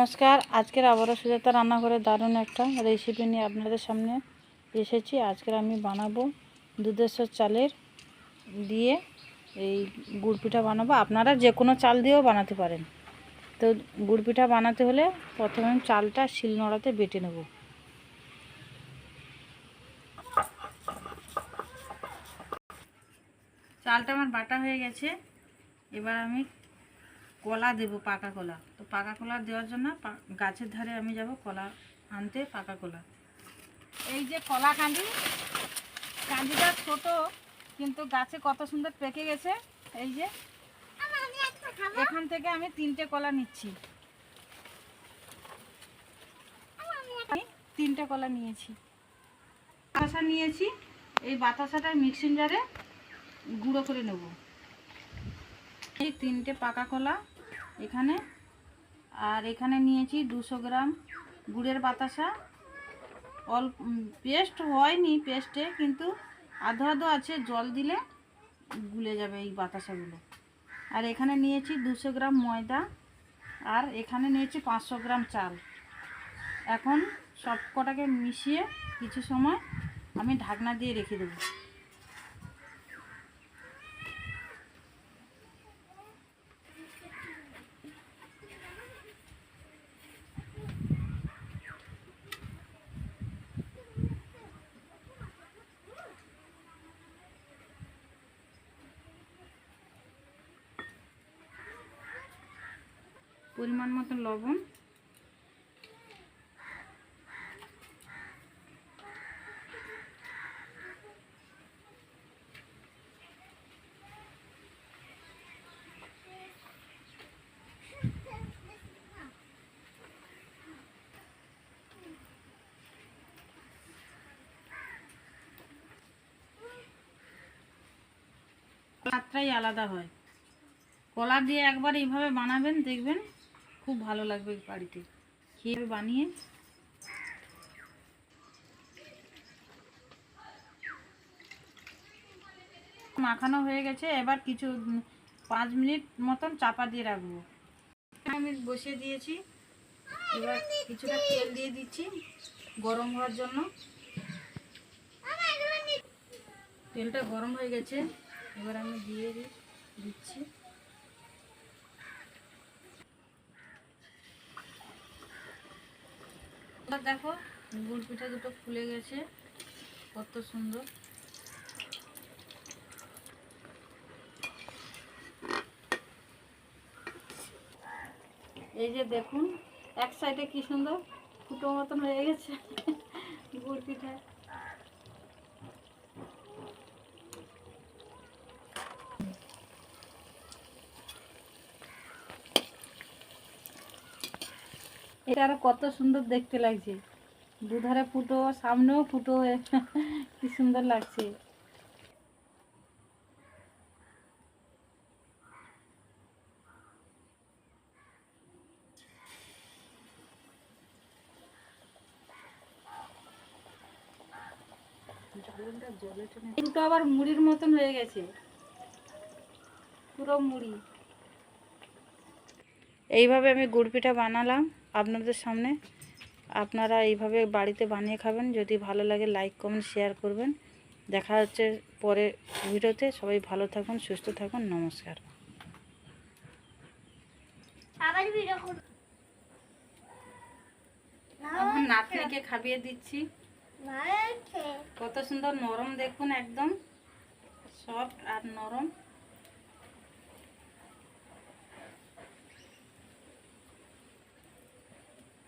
নমস্কার। আজকের আবারও সুজাতা রান্নাঘরে দারুণ একটা রেসিপি নিয়ে আপনাদের সামনে এসেছি। আজকের আমি বানাবো দুধেশ্বর চালের দিয়ে এই গুড় পিঠা বানাবো। আপনারা যে কোনো চাল দিয়েও বানাতে পারেন। তো গুড় পিঠা বানাতে হলে প্রথমে চালটা শিলনোড়াতে বেটে নেব। চালটা আমার বাটা হয়ে গেছে। এবার আমি কলা দেব, পাকা কলা। তো পাকা কলা দেওয়ার জন্য গাছের ধারে আমি যাব কলা আনতে, পাকা কলা। এই যে কলা কাঁদিটা ছোট, কিন্তু গাছে কত সুন্দর পেকে গেছে। এই যে এখান থেকে আমি 3টে কলা নিচ্ছি। আমি 3টে কলা নিয়েছি, বাতাসা নিয়েছি। এই বাতাসাটা মিক্সিং জারে গুঁড়ো করে নেব। এই 3টে পাকা কলা এখানে, আর এখানে নিয়েছি 200 গ্রাম গুড়ের বাতাসা। অল্প পেস্ট হয়নি, পেস্টে কিন্তু আধো আধো আছে, জল দিলে গুলে যাবে এই বাতাসাগুলো। আর এখানে নিয়েছি 200 গ্রাম ময়দা, আর এখানে নিয়েছি 500 গ্রাম চাল। এখন সব কটাকে মিশিয়ে কিছু সময় আমি ঢাকনা দিয়ে রেখে দেবো। পরিমাণ মতো লবণ, স্বাদটাই আলাদা হয়। কলা দিয়ে একবার এইভাবে বানাবেন, দেখবেন খুব ভালো লাগবে। বাড়িতে খেয়ে বানিয়ে মাখানো হয়ে গেছে। এবার কিছু 5 মিনিট মতন চাপা দিয়ে রাখবো। আমি বসিয়ে দিয়েছি। এবার কিছুটা তেল দিয়ে দিচ্ছি গরম হওয়ার জন্য। তেলটা গরম হয়ে গেছে, এবার আমি দিয়ে দিচ্ছি। এবার দেখো গুড় পিঠা দুটো ফুলে গেছে, কত সুন্দর। এই যে দেখুন, এক সাইডে কি সুন্দর ফুটো মতন হয়ে গেছে গুড় পিঠা। এটা আরো কত সুন্দর দেখতে লাগছে, দুধারে ফুটো, সামনেও ফুটো হয়ে কি সুন্দর লাগছে। ফুটো আবার মুড়ির মতন হয়ে গেছে, পুরো মুড়ি। এইভাবে আমি গুড় পিঠা বানালাম আপনাদের সামনে। আপনারা এইভাবে বাড়িতে বানিয়ে খাবেন। যদি ভালো লাগে লাইক কমেন্ট শেয়ার করবেন। দেখা হচ্ছে পরে ভিডিওতে। সবাই ভালো থাকুন, সুস্থ থাকুন। নমস্কার। আমার নাতনিকে খাইয়ে দিচ্ছি। কত সুন্দর নরম, দেখুন একদম সফট আর নরম।